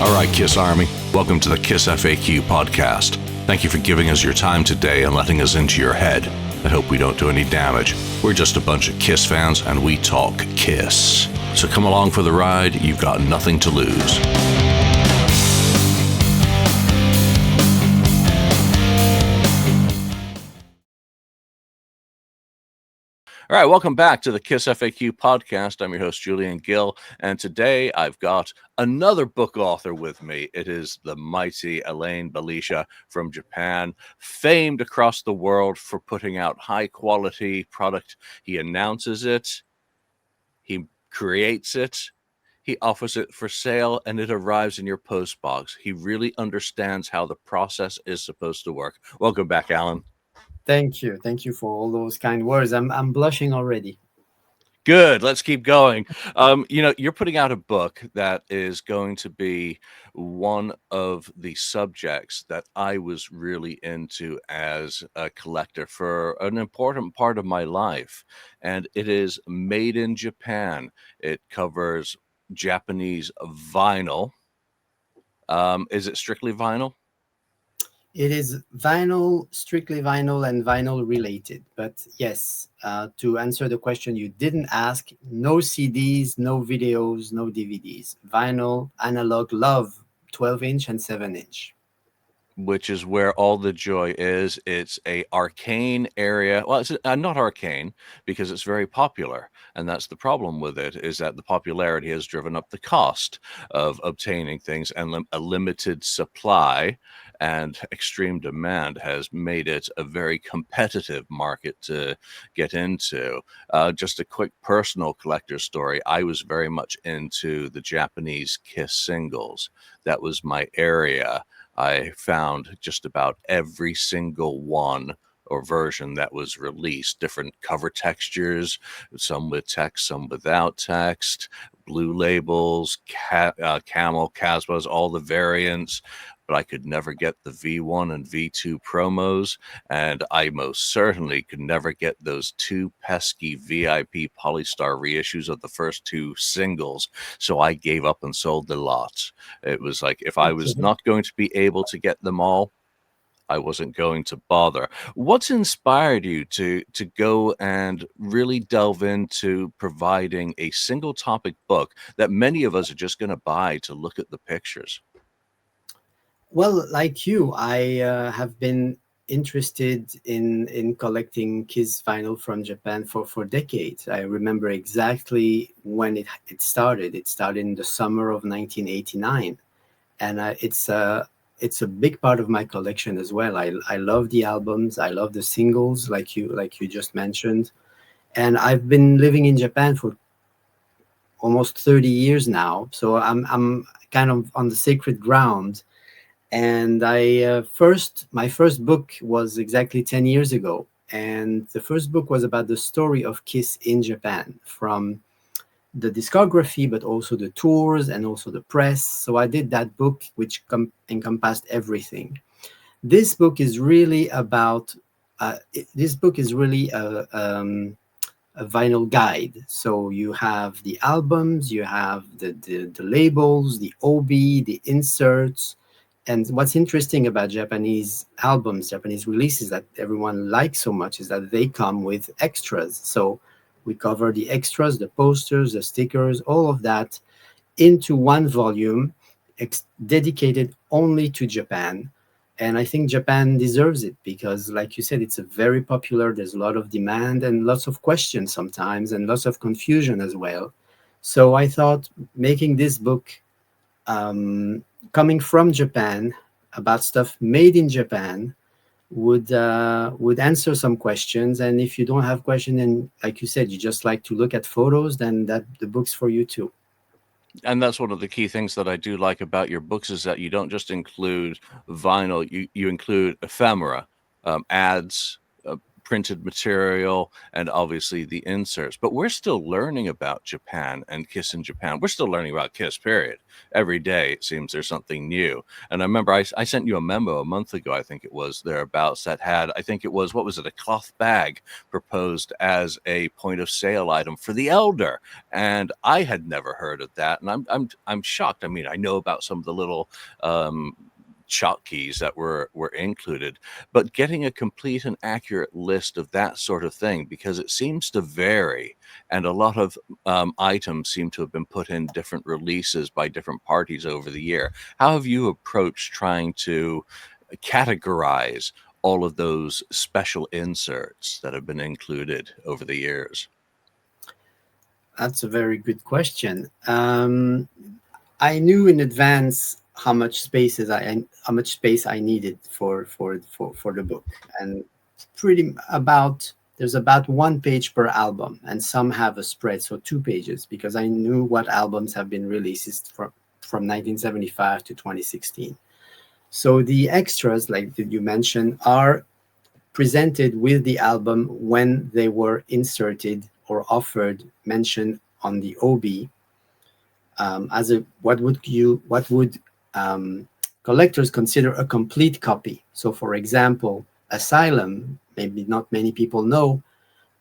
All right, Kiss Army, welcome to the KissFAQ Podcast. Thank you for giving us your time today and letting us into your head. I hope we don't do any damage. We're just a bunch of Kiss fans and we talk Kiss. So come along for the ride, you've got nothing to lose. All right, welcome back to the KissFAQ Podcast. I'm your host, Julian Gill, and today I've got another book author with me. It is the mighty Elaine Belisha from Japan, famed across the world for putting out high-quality product. He announces it, he creates it, he offers it for sale, and it arrives in your postbox. He really understands how the process is supposed to work. Welcome back, Alan. Thank you. Thank you for all those kind words. I'm blushing already. Good. Let's keep going. You're putting out a book that is going to be one of the subjects that I was really into as a collector for an important part of my life. And it is Made in Japan. It covers Japanese vinyl. Is it strictly vinyl? It is vinyl, strictly vinyl, and vinyl related. But yes, to answer the question you didn't ask, no CDs, no videos, no DVDs. Vinyl, analog, love, 12-inch and 7-inch. Which is where all the joy is. It's a arcane area. Well, it's not arcane because it's very popular. And that's the problem with it, is that the popularity has driven up the cost of obtaining things, and a limited supply and extreme demand has made it a very competitive market to get into. Just a quick personal collector story. I was very much into the Japanese Kiss singles. That was my area. I found just about every single one or version that was released, different cover textures, some with text, some without text, blue labels, camel, Casbahs, all the variants. But I could never get the V1 and V2 promos, and I most certainly could never get those two pesky VIP Polystar reissues of the first two singles, so I gave up and sold the lot. It was like, if I was not going to be able to get them all, I wasn't going to bother. What's inspired you to go and really delve into providing a single topic book that many of us are just going to buy to look at the pictures? Well, like you, I have been interested in collecting Kiss vinyl from Japan for decades. I remember exactly when it started. It started in the summer of 1989, and it's a big part of my collection as well. I love the albums. I love the singles, like you just mentioned, and I've been living in Japan for almost 30 years now. So I'm kind of on the sacred ground. And my first book was exactly 10 years ago. And the first book was about the story of Kiss in Japan, from the discography, but also the tours and also the press. So I did that book, which encompassed everything. This book is really about, a vinyl guide. So you have the albums, you have the labels, the OB, the inserts. And what's interesting about Japanese albums, Japanese releases that everyone likes so much is that they come with extras. So we cover the extras, the posters, the stickers, all of that into one volume dedicated only to Japan. And I think Japan deserves it because, like you said, it's a very popular. There's a lot of demand and lots of questions sometimes and lots of confusion as well. So I thought making this book coming from Japan about stuff made in Japan would answer some questions. And if you don't have questions, and like you said, you just like to look at photos, then that the book's for you too. And that's one of the key things that I do like about your books, is that you don't just include vinyl, you include ephemera, ads, printed material, and obviously the inserts. But we're still learning about Japan and Kiss in Japan. We're still learning about Kiss, period. Every day it seems there's something new. And I remember I sent you a memo a month ago, I think it was thereabouts, that had, I think it was, what was it, a cloth bag proposed as a point of sale item for the elder. And I had never heard of that. And I'm shocked. I mean, I know about some of the little chalk keys that were included, but getting a complete and accurate list of that sort of thing, because it seems to vary, and a lot of items seem to have been put in different releases by different parties over the year. How have you approached trying to categorize all of those special inserts that have been included over the years? That's a very good question. I knew in advance how much space I needed for the book, and pretty about there's about 1 page per album, and some have a spread, so 2 pages, because I knew what albums have been released from 1975 to 2016. So the extras, like that you mentioned, are presented with the album when they were inserted or offered mention on the OB, as a what would collectors consider a complete copy. So, for example, Asylum, maybe not many people know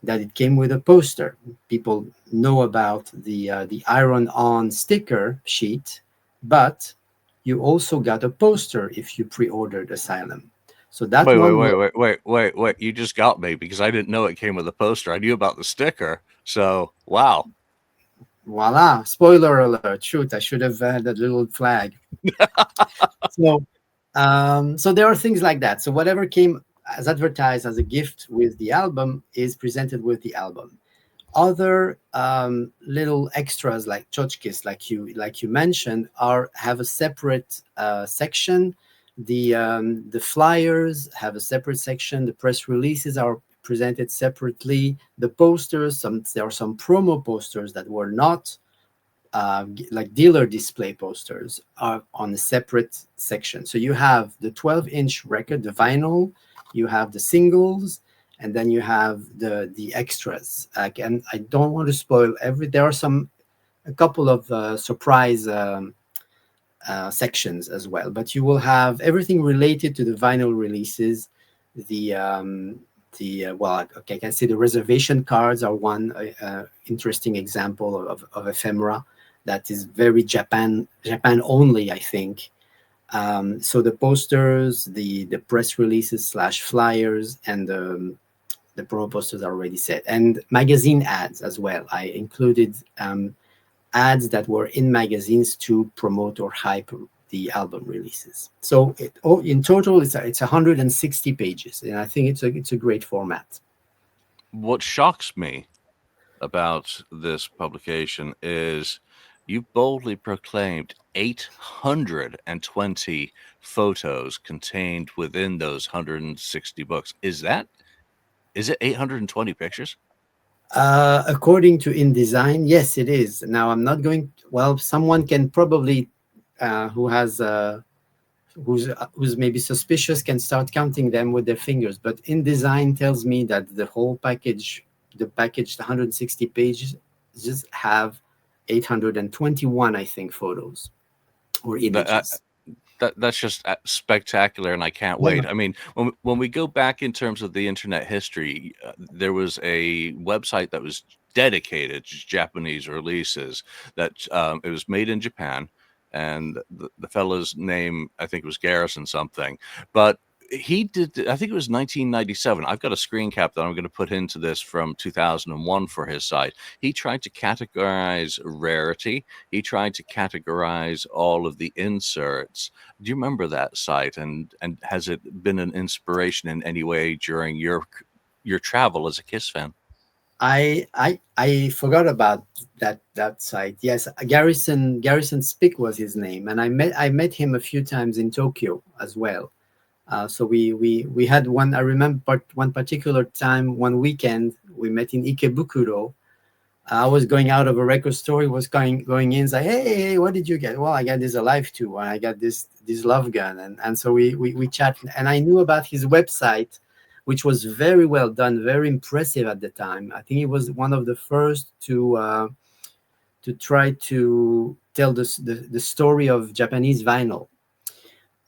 that it came with a poster. People know about the iron-on sticker sheet, but you also got a poster if you pre-ordered Asylum. So that Wait, wait, one was, wait, wait, wait, wait, wait. You just got me because I didn't know it came with a poster. I knew about the sticker. So, wow. voila, spoiler alert. Shoot, I should have had that little flag. So, so there are things like that. So whatever came as advertised as a gift with the album is presented with the album. Other little extras like tchotchkes, like you mentioned, have a separate section. The flyers have a separate section. The press releases are presented separately. The posters, there are some promo posters that were not like dealer display posters, are on a separate section. So you have the 12-inch record, the vinyl, you have the singles, and then you have the extras. And I don't want to spoil there are a couple of surprise sections as well. But you will have everything related to the vinyl releases. Well, okay, I can say the reservation cards are one interesting example of ephemera that is very Japan only, I think. So the posters, the press releases / flyers, and the promo posters are already set, and magazine ads as well. I included ads that were in magazines to promote or hype the album releases. So in total, it's 160 pages, and I think it's a great format. What shocks me about this publication is you boldly proclaimed 820 photos contained within those 160 books. Is it 820 pictures? According to InDesign, yes, it is. Now, I'm not going. Well, someone can probably who has who's maybe suspicious can start counting them with their fingers. But InDesign tells me that the package, 160 pages, just have 821, I think, photos or That, images. that's just spectacular, and I can't Yeah. wait. I mean, when we go back in terms of the internet history, there was a website that was dedicated to Japanese releases. That it was made in Japan, and the fellow's name, I think, was Garrison something, but he did, I think it was 1997. I've got a screen cap that I'm going to put into this from 2001 for his site. He tried to categorize rarity. He tried to categorize all of the inserts. Do you remember that site? And has it been an inspiration in any way during your travel as a Kiss fan? I forgot about that site. Yes, Garrison Spick was his name, and I met him a few times in Tokyo as well. So we had one. I remember one particular time, one weekend, we met in Ikebukuro. I was going out of a record store. He was going in, say, hey, what did you get? Well, I got this Alive 2, and I got this Love Gun, and so we chat. And I knew about his website which was very well done, very impressive at the time. I think he was one of the first to try to tell the story of Japanese vinyl.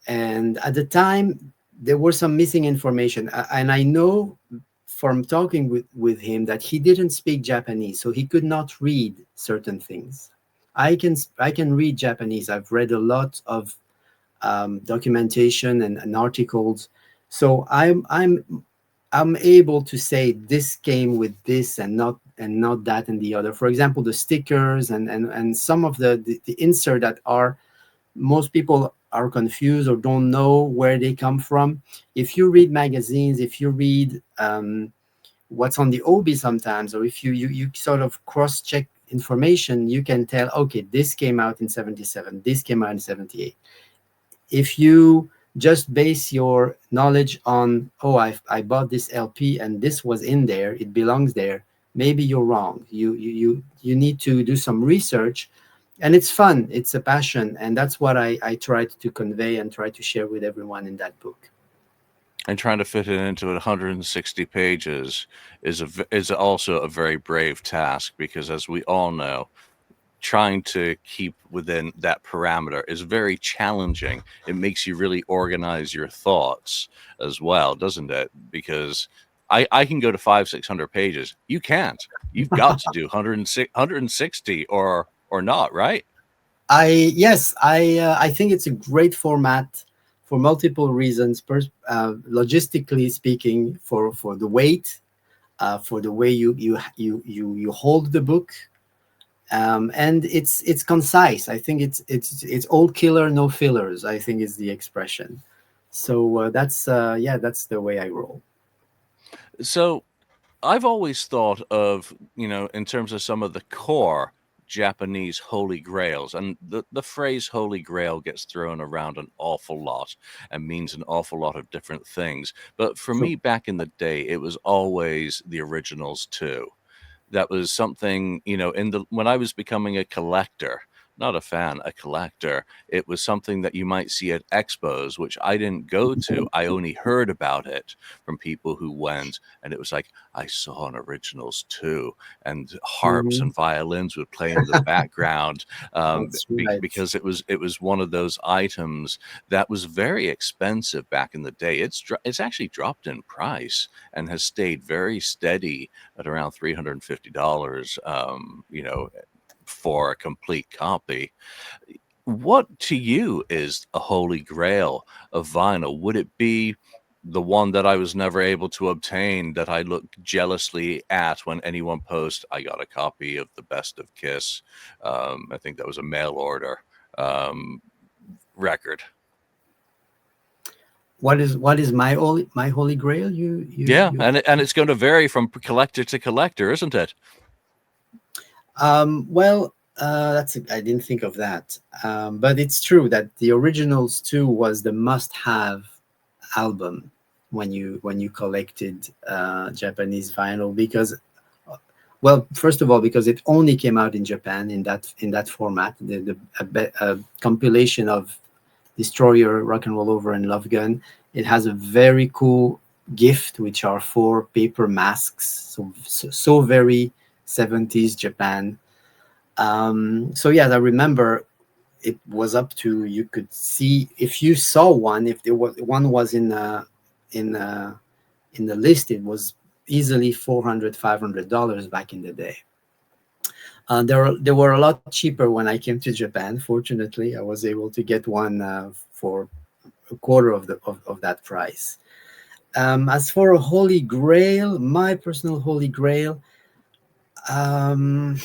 And at the time, there was some missing information. And I know from talking with him that he didn't speak Japanese, so he could not read certain things. I can read Japanese. I've read a lot of documentation and articles, so I'm able to say this came with this and not that and the other. For example, the stickers and some of the insert that are, most people are confused or don't know where they come from. If you read magazines, if you read what's on the obi sometimes, or if you sort of cross check information, you can tell, okay, this came out in 77, this came out in 78. If you just base your knowledge on, oh, I bought this LP and this was in there, it belongs there, maybe you're wrong. You need to do some research, and it's fun, it's a passion, and that's what I tried to convey and try to share with everyone in that book. And trying to fit it into 160 pages is also a very brave task, because as we all know, trying to keep within that parameter is very challenging. It makes you really organize your thoughts as well, doesn't it? Because I can go to 500-600 pages. You can't. You've got to do 160 or not, right? I think it's a great format for multiple reasons. First, logistically speaking, for the weight, for the way you hold the book, and it's concise. I think it's all killer, no fillers, I think is the expression. So that's the way I roll. So I've always thought of, in terms of some of the core Japanese holy grails, and the phrase holy grail gets thrown around an awful lot and means an awful lot of different things. But for True. me, back in the day, it was always the originals too. That was something, in the when I was becoming a collector, not a fan, a collector, it was something that you might see at expos, which I didn't go to. I only heard about it from people who went, and it was like, I saw an originals too, and harps Mhm. and violins would play in the background, That's right. because it was one of those items that was very expensive back in the day. It's actually dropped in price and has stayed very steady at around $350, for a complete copy. What to you is a holy grail of vinyl? Would it be the one that I was never able to obtain, that I look jealously at when anyone posts, I got a copy of the best of Kiss? I think that was a mail order um, record. What is my holy grail? Yeah, You and it's going to vary from collector to collector, isn't it? Well, I didn't think of that. But it's true that the originals too was the must-have album when you collected Japanese vinyl, because, well, first of all, because it only came out in Japan in that format, a compilation of Destroyer, Rock and Roll Over, and Love Gun. It has a very cool gift, which are four paper masks, so very 70s Japan. So yes, I remember it was up to, you could see if you saw one, if there was one was in uh, in the list, it was easily $400-$500 back in the day. There were a lot cheaper when I came to Japan. Fortunately, I was able to get one for a quarter of that price. As for a holy grail, my personal holy grail, um,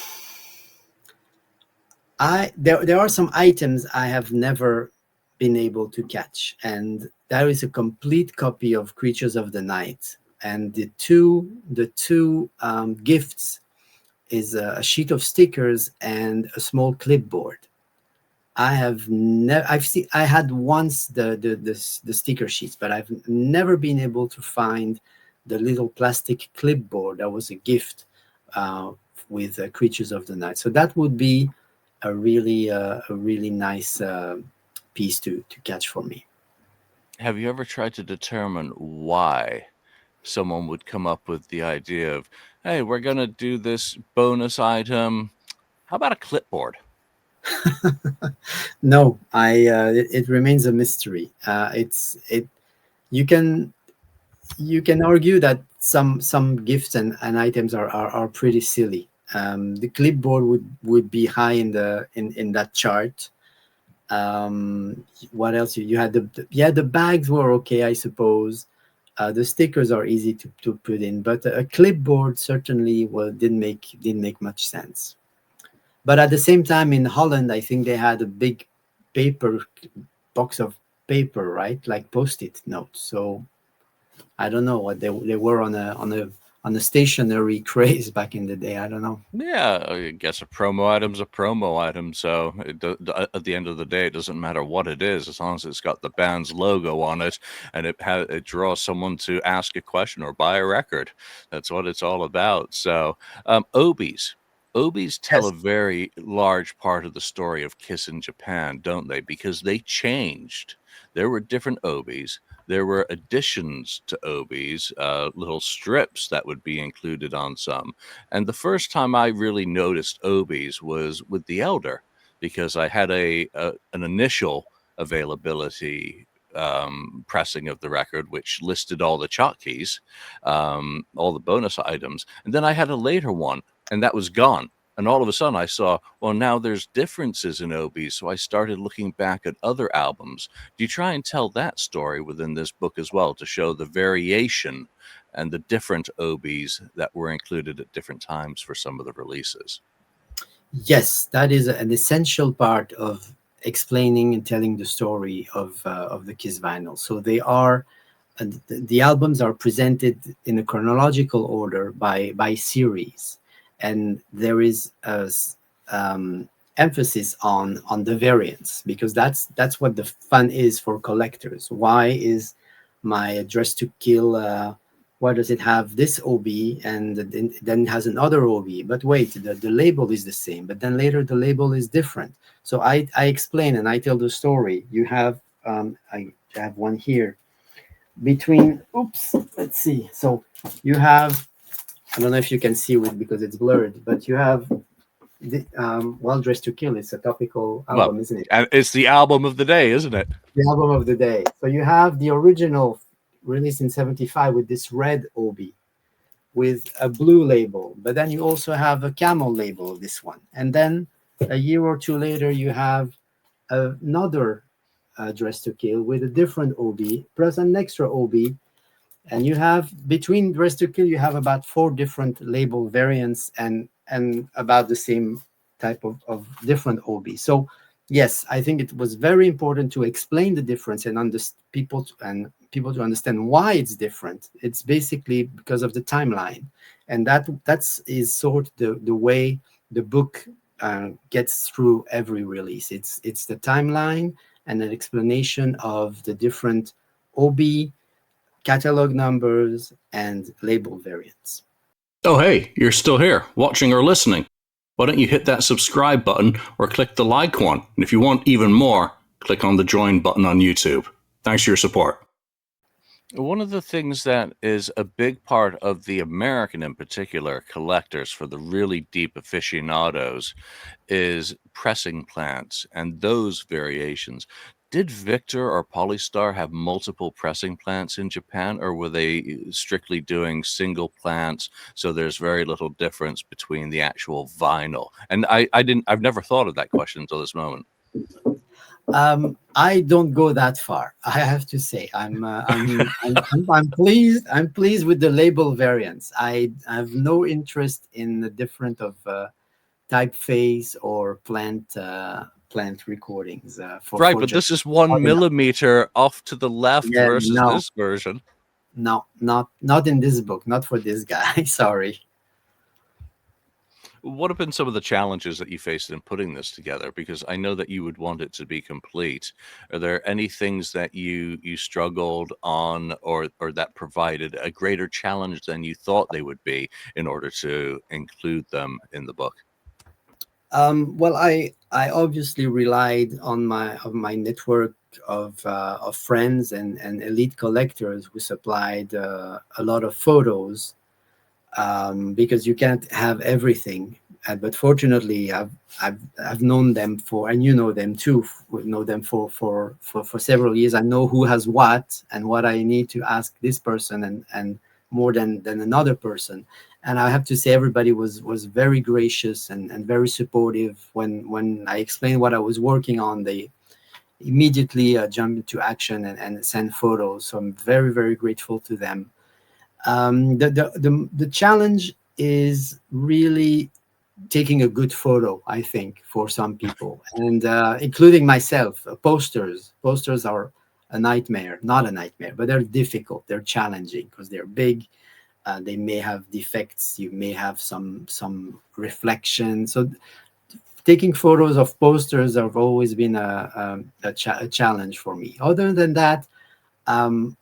there are some items I have never been able to catch, and there is a complete copy of Creatures of the Night, and the two gifts is a sheet of stickers and a small clipboard. I have never. I had once the sticker sheets, but I've never been able to find the little plastic clipboard that was a gift uh, with Creatures of the Night. So that would be a really nice piece to catch for me. Have you ever tried to determine why someone would come up with the idea of, hey, we're going to do this bonus item. How about a clipboard? No, it remains a mystery. It you can you can argue that some gifts and items are pretty silly. The clipboard would be high in that chart. What else? You had the bags were okay, I suppose. The stickers are easy to put in, but a clipboard certainly didn't make much sense. But at the same time, in Holland, I think they had a big paper box of paper, right, like post-it notes. So I don't know what they were on a stationary craze back in the day. I don't know. Yeah, I guess a promo item's a promo item. So at the end of the day, it doesn't matter what it is, as long as it's got the band's logo on it and it draws someone to ask a question or buy a record. That's what it's all about. So, Obies. Obies tell Yes. a very large part of the story of Kiss in Japan, don't they? Because they changed. There were different Obies. There were additions to Obies, little strips that would be included on some. And the first time I really noticed Obies was with The Elder, because I had an initial availability pressing of the record, which listed all the chotkeys, all the bonus items. And then I had a later one, and that was gone. And all of a sudden I saw, well, now there's differences in Obies. So I started looking back at other albums. Do you try and tell that story within this book as well, to show the variation and the different Obies that were included at different times for some of the releases? Yes, that is an essential part of explaining and telling the story of the Kiss vinyl. So they are the albums are presented in a chronological order by series, and there is emphasis on the variants, because that's what the fun is for collectors. Why is my Address to Kill? Why does it have this OB and then it has another OB? But wait, the label is the same, but then later the label is different. So I explain and I tell the story. You have I have one here between. Oops, let's see. So you have, I don't know if you can see it because it's blurred, but you have the Well Dressed to Kill. It's a topical Well, album, isn't it? and it's the album of the day, isn't it? The album of the day. So you have the original released in 75 with this red OB with a blue label, but then you also have a camel label of this one. And then a year or two later, you have another Dress to Kill with a different OB plus an extra OB. And you have between Dress to Kill, you have about 4 different label variants and about the same type of different OB. So yes, I think it was very important to explain the difference and people to understand why it's different. It's basically because of the timeline, and that's is sort of the way the book gets through every release. It's the timeline and an explanation of the different OB, catalog numbers, and label variants. Oh, hey, you're still here, watching or listening. Why don't you hit that subscribe button or click the like one? And if you want even more, click on the join button on YouTube. Thanks for your support. One of the things that is a big part of the American, in particular, collectors, for the really deep aficionados, is pressing plants and those variations. Did Victor or Polystar have multiple pressing plants in Japan, or were they strictly doing single plants? So there's very little difference between the actual vinyl. And I've never thought of that question until this moment. I don't go that far. I have to say, I'm pleased. I'm pleased with the label variants. I have no interest in the different of typeface or plant recordings Right, for but just this is 1 millimeter off to the left yeah, versus no, this version. no, not in this book, not for this guy. Sorry. What have been some of the challenges that you faced in putting this together? Because I know that you would want it to be complete. Are there any things that you struggled on, or that provided a greater challenge than you thought they would be in order to include them in the book? Well, I obviously relied on my network of friends and elite collectors who supplied a lot of photos, because you can't have everything. But fortunately, I've known them for, and you know them too. Know them for several years. I know who has what and what I need to ask this person, and more than another person. And I have to say, everybody was very gracious and very supportive when I explained what I was working on. They immediately jump into action and send photos. So I'm very grateful to them. The challenge is really taking a good photo, I think, for some people, and including myself. Posters are a nightmare, not a nightmare, but they're difficult, they're challenging because they're big. They may have defects, you may have some reflection. So taking photos of posters have always been a challenge for me. Other than that, um,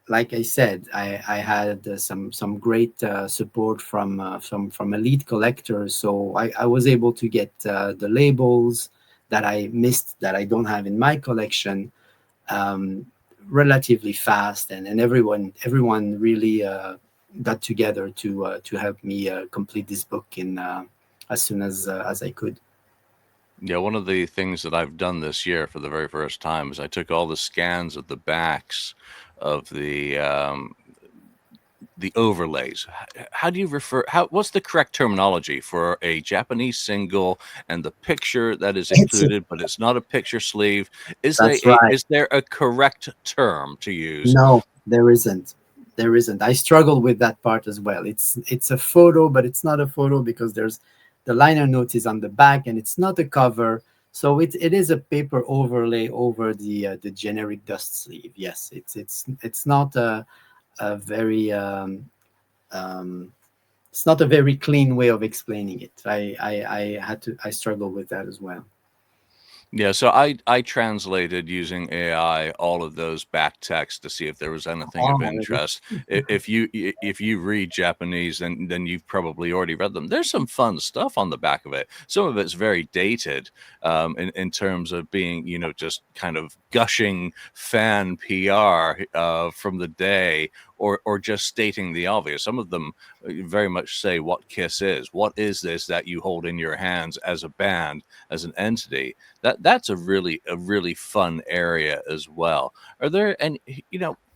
like I said, I had some great support from elite collectors, so I was able to get the labels that I missed, that I don't have in my collection, um, relatively fast, and everyone really got together to help me complete this book in as soon as I could. Yeah, one of the things that I've done this year for the very first time is I took all the scans of the backs of the overlays. How do you refer? What's the correct terminology for a Japanese single and the picture that is It's included, but it's not a picture sleeve? That's right. Is there a correct term to use? No, there isn't. There isn't. I struggle with that part as well. It's a photo, but it's not a photo because there's the liner notes is on the back and it's not a cover. So it is a paper overlay over the generic dust sleeve. Yes, it's not a very um, it's not a very clean way of explaining it. I struggle with that as well. Yeah, so I translated using AI all of those back texts to see if there was anything of Oh, interest. If you read Japanese, then you've probably already read them. There's some fun stuff on the back of it. Some of it's very dated, in terms of being, just kind of gushing fan PR from the day, or just stating the obvious. Some of them very much say what Kiss is. What is this that you hold in your hands as a band, as an entity? That's a really fun area as well. Are there, and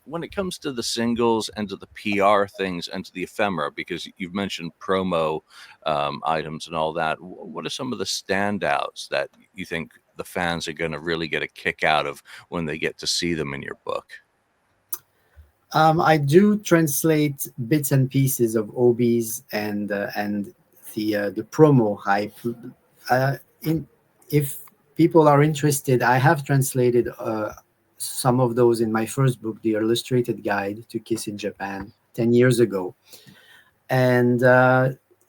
when it comes to the singles and to the PR things and to the ephemera, because you've mentioned promo items and all that, what are some of the standouts that you think the fans are going to really get a kick out of when they get to see them in your book? I do translate bits and pieces of OBs and the promo hype. In If people are interested, I have translated some of those in my first book, The Illustrated Guide to Kiss in Japan, 10 years ago. And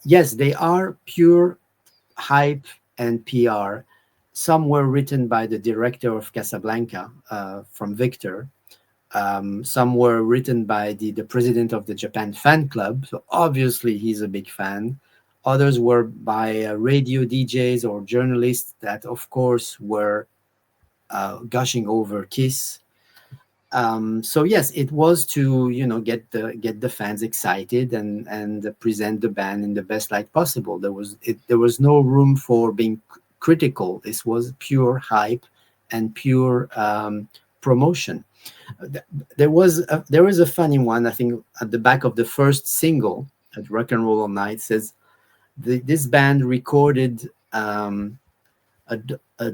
yes, they are pure hype and PR. Some were written by the director of Casablanca, from Victor. Some were written by the president of the Japan fan club, so obviously he's a big fan. Others were by radio DJs or journalists that, of course, were gushing over Kiss. So yes, it was to get the fans excited and present the band in the best light possible. There was no room for being critical. This was pure hype and pure promotion. There was a funny one, I think, at the back of the first single at Rock and Roll All Night. Says this band recorded a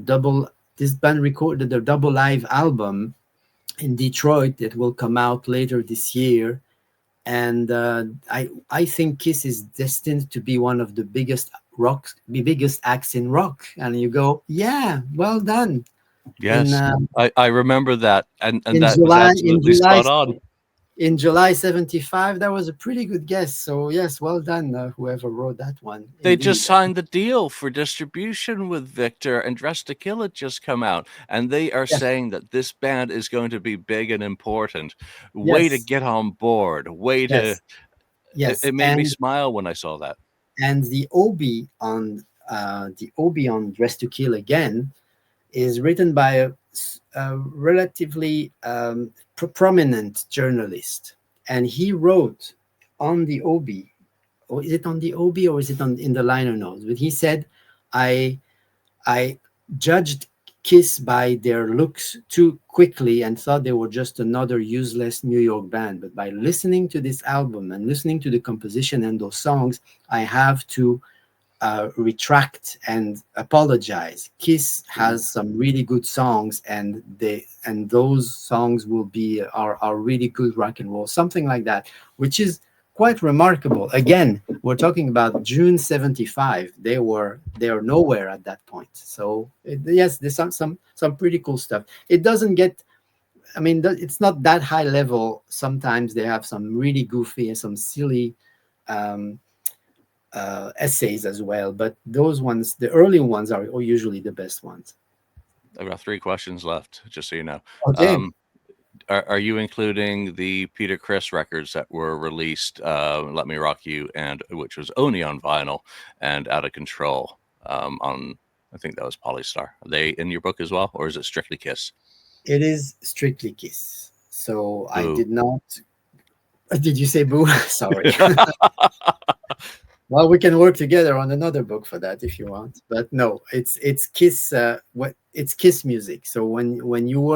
double. This band recorded a double live album in Detroit that will come out later this year, and I think Kiss is destined to be one of the biggest acts in rock. And you go, yeah, well done. In Yes, I remember that, and in that was July in absolutely July spot on. in July 75, that was a pretty good guess. So yes, well done, whoever wrote that one. They just Indeed. signed the deal for distribution with Victor, and Dress to Kill had just come out, and they are Yes, saying that this band is going to be big and important. Way to yes, get on board. Way to yes, yes. it made me smile when I saw that. And the Obi on Dress to Kill Again is written by relatively prominent journalist, and he wrote on the OB, or is it on the OB or is it on in the liner notes? But he said, "I I judged Kiss by their looks too quickly and thought they were just another useless New York band. But by listening to this album and listening to the composition and those songs, I have to retract and apologize. Kiss has some really good songs, and those songs will be are really good rock and roll, something like that, which is quite remarkable. Again, we're talking about June '75. They are nowhere at that point. So yes, there's some pretty cool stuff. It doesn't get. I mean, it's not that high level. Sometimes they have some really goofy and some silly um, essays as well. But those ones, the early ones, are usually the best ones. I've got 3 questions left, just so you know. Okay. Are you including the Peter Criss records that were released, Let Me Rock You, and which was only on vinyl, and Out of Control on, I think that was Polystar? Are they in your book as well, or is it strictly Kiss? It is strictly Kiss. So I Boo. did not. Did you say boo? Sorry. Well, we can work together on another book for that if you want. But no, it's Kiss. It's Kiss music. So when you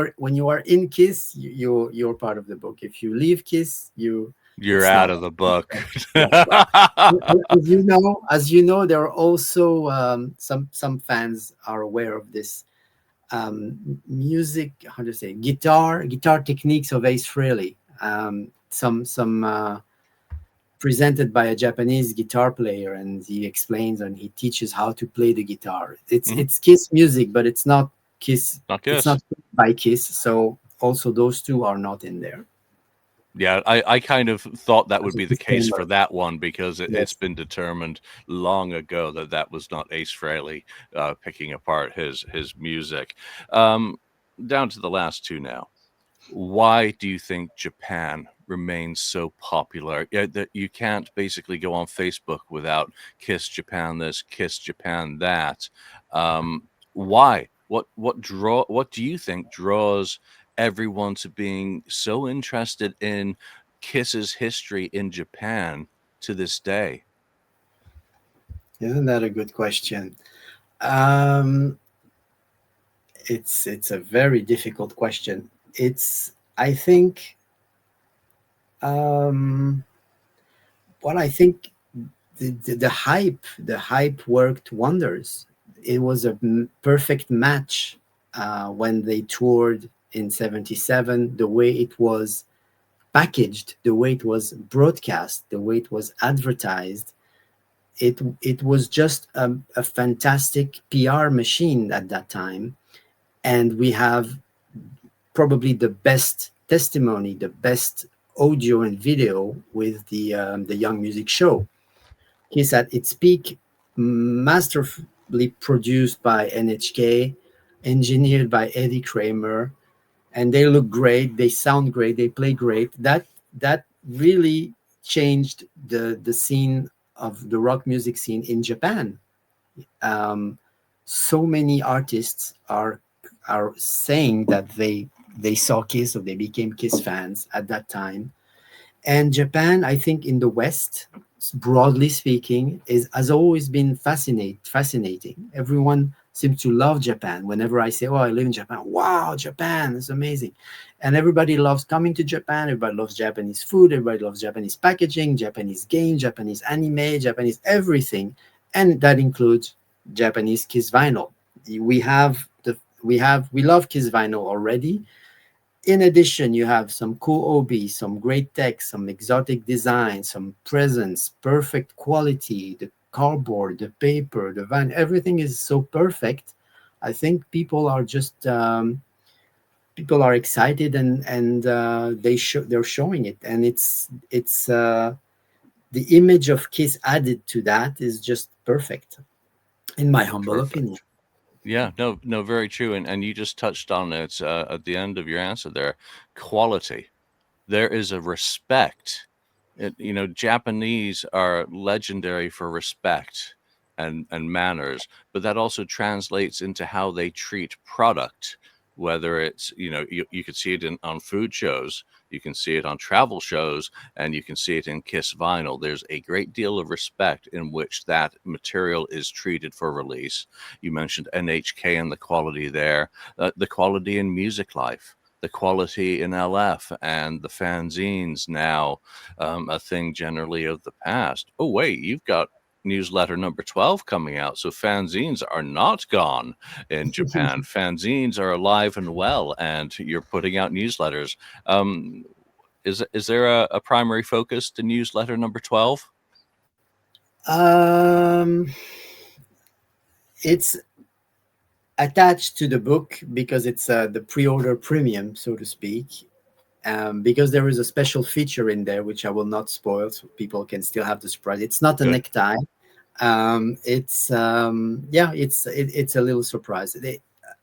are in Kiss, you're part of the book. If you leave Kiss, You're it's out not. of the book. Yeah. Well, as you know, there are also some fans are aware of this music. How to say guitar techniques of Ace Frehley. Some presented by a Japanese guitar player, and he explains and he teaches how to play the guitar. It's Kiss music, but it's not Kiss. Not It's Kiss. not by Kiss. So also those two are not in there. Yeah, I kind of thought that would As a be the case for disclaimer. that one, because it's Yes. been determined long ago that that was not Ace Frehley picking apart his music. Down to the last two now. Why do you think Japan remains so popular? Yeah, that you can't basically go on Facebook without Kiss Japan this, Kiss Japan that. Why? What do you think draws everyone to being so interested in Kiss's history in Japan to this day? Isn't that a good question? Um, it's a very difficult question. It's I think um, well, I think the hype worked wonders. It was a perfect match when they toured in '77. The way it was packaged, the way it was broadcast, the way it was advertised, it was just a fantastic PR machine at that time. And we have probably the best testimony, the best audio and video with the Young Music Show. Kiss at its peak, masterfully produced by NHK, engineered by Eddie Kramer, and they look great, they sound great, they play great. That really changed the scene of the rock music scene in Japan. Um, so many artists are saying that they saw Kiss or they became Kiss fans at that time. And Japan, I think, in the West, broadly speaking, is has always been fascinating. Everyone seems to love Japan. Whenever I say, "Oh, I live in Japan," wow, Japan is amazing, and everybody loves coming to Japan. Everybody loves Japanese food. Everybody loves Japanese packaging, Japanese games, Japanese anime, Japanese everything, and that includes Japanese Kiss vinyl. We have the we love Kiss vinyl already. In addition, you have some cool OB, some great text, some exotic design, some presence, perfect quality, the cardboard, the paper, the van, everything is so perfect. I think people are excited, and they're showing it, and it's the image of Kiss added to that is just perfect, in my humble opinion. Perfect. Yeah, no, very true. And you just touched on it at the end of your answer there. Quality. There is a respect. Japanese are legendary for respect and manners, but that also translates into how they treat product, whether it's, you could see it on food shows, you can see it on travel shows, and you can see it in Kiss vinyl. There's a great deal of respect in which that material is treated for release. You mentioned NHK and the quality there, the quality in Music Life, the quality in LF, and the fanzines now, a thing generally of the past. Oh, wait, you've got newsletter number 12 coming out. So fanzines are not gone in Japan. Fanzines are alive and well, and you're putting out newsletters. Um, is there a primary focus to newsletter number 12? It's attached to the book because it's the pre-order premium, so to speak. Because there is a special feature in there which I will not spoil, so people can still have the surprise. It's not a Good. necktie. It's it's a little surprise.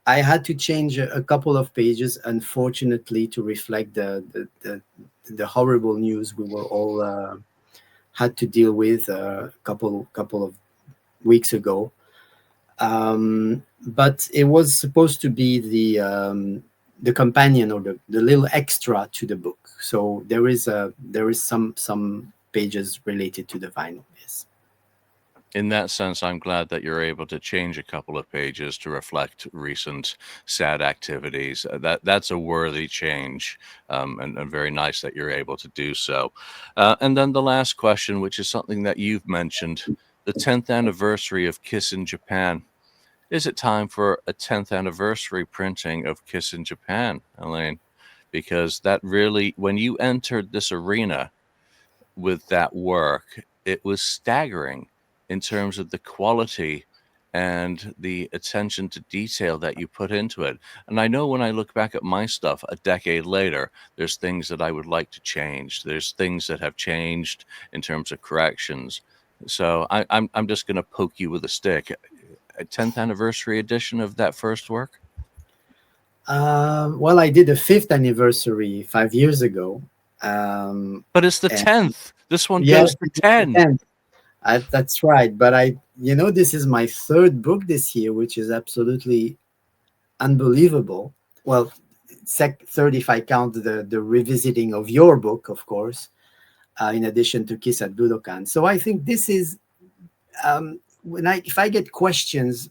I had to change a couple of pages, unfortunately, to reflect the horrible news we were all had to deal with a couple of weeks ago. But it was supposed to be the companion or the little extra to the book. So there is some pages related to the vinyl. Yes. In that sense, I'm glad that you're able to change a couple of pages to reflect recent sad activities. That's a worthy change, and very nice that you're able to do so. And then the last question, which is something that you've mentioned, the 10th anniversary of Kiss in Japan. Is it time for a 10th anniversary printing of Kiss in Japan, Elaine? Because that really, when you entered this arena with that work, it was staggering in terms of the quality and the attention to detail that you put into it. And I know when I look back at my stuff a decade later, there's things that I would like to change. There's things that have changed in terms of corrections. So I'm just going to poke you with a stick. A 10th anniversary edition of that first work? Well, I did a 5th anniversary 5 years ago. But it's the And 10th. This one yes, goes to 10. that's right. But this is my 3rd book this year, which is absolutely unbelievable. Well, 3rd if I count the revisiting of your book, of course, in addition to Kiss at Budokan. So I think this is if I get questions,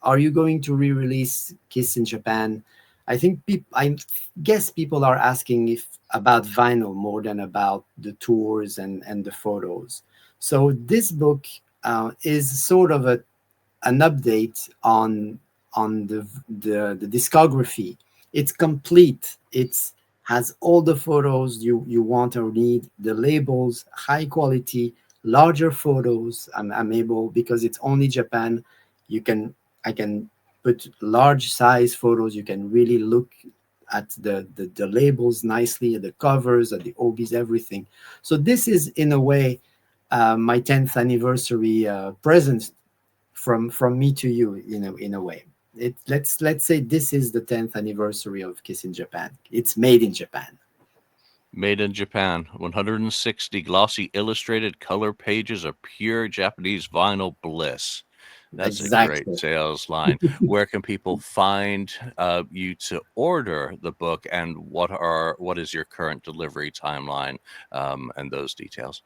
are you going to re-release Kiss in Japan? I think I guess people are asking about vinyl more than about the tours and the photos. So this book is sort of an update on the discography. It's complete. It's has all the photos you want or need, the labels, high quality, larger photos. I'm able, because it's only Japan, I can put large size photos. You can really look at the labels nicely, at the covers, at the OBs, everything. So this is in a way my 10th anniversary present from me to you, in a way. Let's say this is the 10th anniversary of Kiss in Japan. It's made in Japan. Made in Japan, 160 glossy illustrated color pages of pure Japanese vinyl bliss. That's a great Exactly. sales line. Where can people find you to order the book, and what is your current delivery timeline, and those details?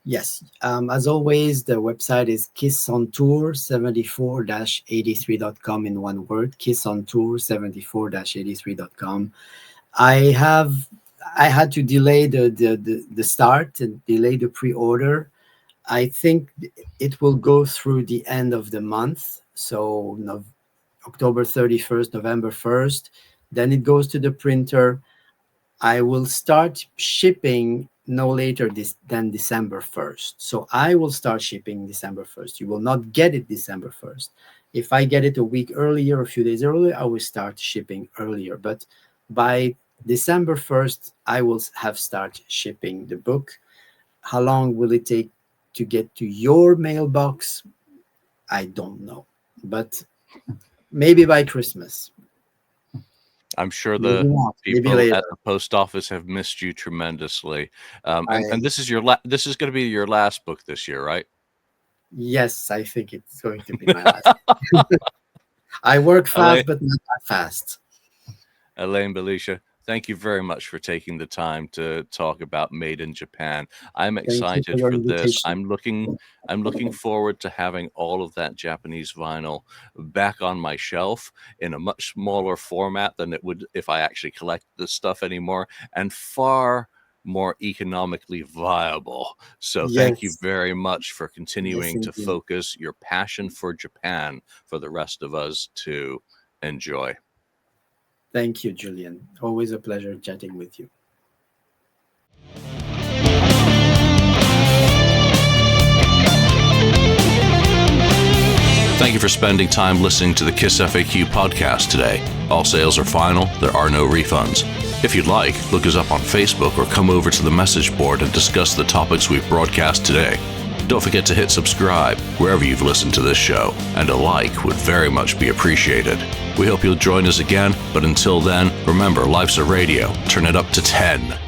Yes. As always, the website is kissontour74-83.com in one word, kissontour74-83.com. I had to delay the start and delay the pre-order. I think it will go through the end of the month. So October 31st, November 1st. Then it goes to the printer. I will start shipping no later than December 1st. So I will start shipping December 1st. You will not get it December 1st. If I get it a week earlier, a few days earlier, I will start shipping earlier. But by December 1st, I will have start shipping the book. How long will it take to get to your mailbox? I don't know. But maybe by Christmas. I'm sure Maybe the not. Maybe people later. at the post office have missed you tremendously. And this is this is going to be your last book this year, right? Yes, I think it's going to be my last. I work Elaine, fast, but not that fast. Elaine, Belisha, thank you very much for taking the time to talk about Made in Japan. I'm Thank you for excited your for this. invitation. I'm looking forward to having all of that Japanese vinyl back on my shelf in a much smaller format than it would if I actually collected this stuff anymore, and far more economically viable. So thank you Yes, very much for yes, continuing to indeed. focus your passion for Japan for the rest of us to enjoy. Thank you, Julian. Always a pleasure chatting with you. Thank you for spending time listening to the KissFAQ podcast today. All sales are final. There are no refunds. If you'd like, look us up on Facebook or come over to the message board and discuss the topics we've broadcast today. Don't forget to hit subscribe wherever you've listened to this show, and a like would very much be appreciated. We hope you'll join us again, but until then, remember, life's a radio. Turn it up to 10.